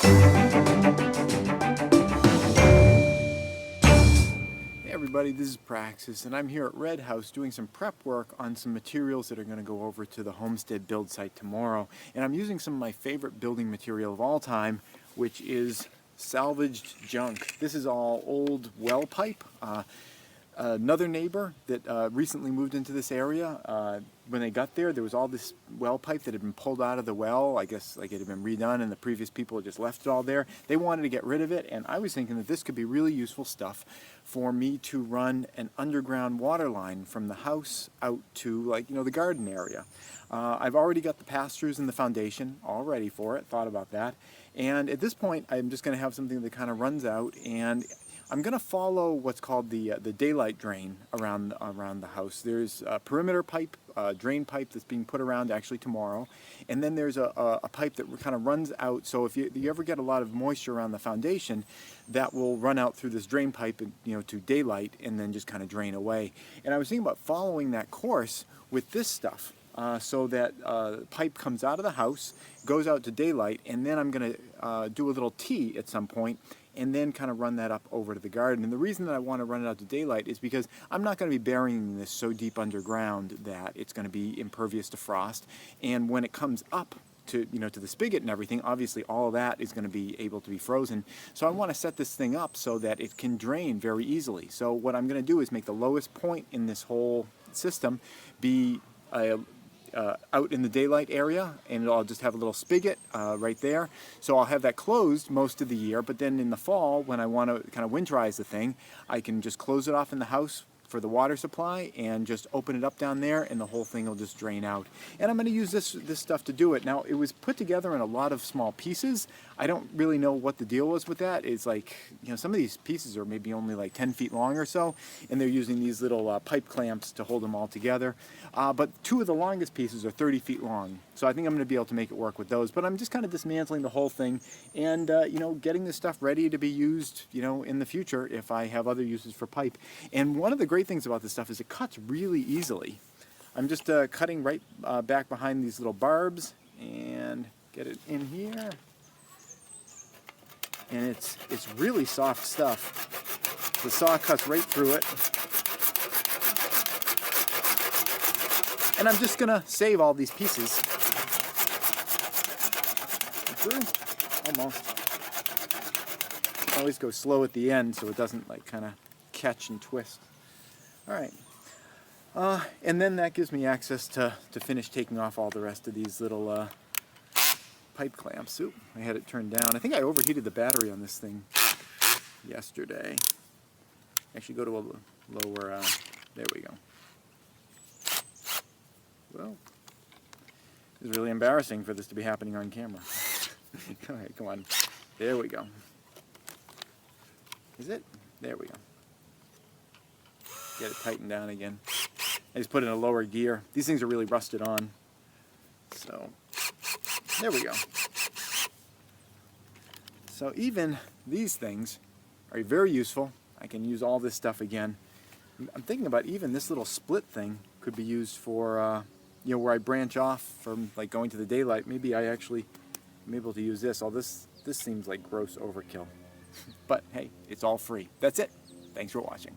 Hey everybody, this is Praxis, and I'm here at Red House doing some prep work on some materials that are going to go over to the Homestead build site tomorrow. And I'm using some of my favorite building material of all time, which is salvaged junk. This is all old well pipe. Another neighbor that recently moved into this area, when they got there was all this well pipe that had been pulled out of the well. I guess like it had been redone and the previous people had just left it all there. They wanted to get rid of it, and I was thinking that this could be really useful stuff for me to run an underground water line from the house out to, like, the garden area. I've already got the pass-throughs and the foundation all ready for it, thought about that. And at this point, I'm just going to have something that kind of runs out, and I'm going to follow what's called the daylight drain around the house. There's a perimeter pipe, drain pipe that's being put around actually tomorrow, and then there's a pipe that kind of runs out. So if you ever get a lot of moisture around the foundation, that will run out through this drain pipe, to daylight, and then just kind of drain away. And I was thinking about following that course with this stuff. So that pipe comes out of the house, goes out to daylight, and then I'm going to do a little T at some point, and then kind of run that up over to the garden. And the reason that I want to run it out to daylight is because I'm not going to be burying this so deep underground that it's going to be impervious to frost. And when it comes up to to the spigot and everything, obviously all of that is going to be able to be frozen. So I want to set this thing up so that it can drain very easily. So what I'm going to do is make the lowest point in this whole system be out in the daylight area, and I'll just have a little spigot right there. So I'll have that closed most of the year, but then in the fall, when I want to kind of winterize the thing, I can just close it off in the house for the water supply and just open it up down there, and the whole thing will just drain out. And I'm going to use this stuff to do it. Now, it was put together in a lot of small pieces. I don't really know what the deal was with that. It's like, some of these pieces are maybe only like 10 feet long or so, and they're using these little pipe clamps to hold them all together. But two of the longest pieces are 30 feet long, so I think I'm going to be able to make it work with those. But I'm just kind of dismantling the whole thing and, getting this stuff ready to be used, in the future if I have other uses for pipe. And one of the great things about this stuff is it cuts really easily. I'm just cutting right back behind these little barbs and get it in here. And it's really soft stuff. The saw cuts right through it. And I'm just gonna save all these pieces. Through? Almost. I always go slow at the end so it doesn't kind of catch and twist. All right. And then that gives me access to finish taking off all the rest of these little pipe clamps. Oop, I had it turned down. I think I overheated the battery on this thing yesterday. Actually, go to a lower, there we go. Well, it's really embarrassing for this to be happening on camera. All right, come on. There we go. Is it? There we go. Get it tightened down again. I just put it in a lower gear. These things are really rusted on. So, there we go. So even these things are very useful. I can use all this stuff again. I'm thinking about even this little split thing could be used for, where I branch off from like going to the daylight. Maybe I actually am able to use this. All this seems like gross overkill. But hey, it's all free. That's it. Thanks for watching.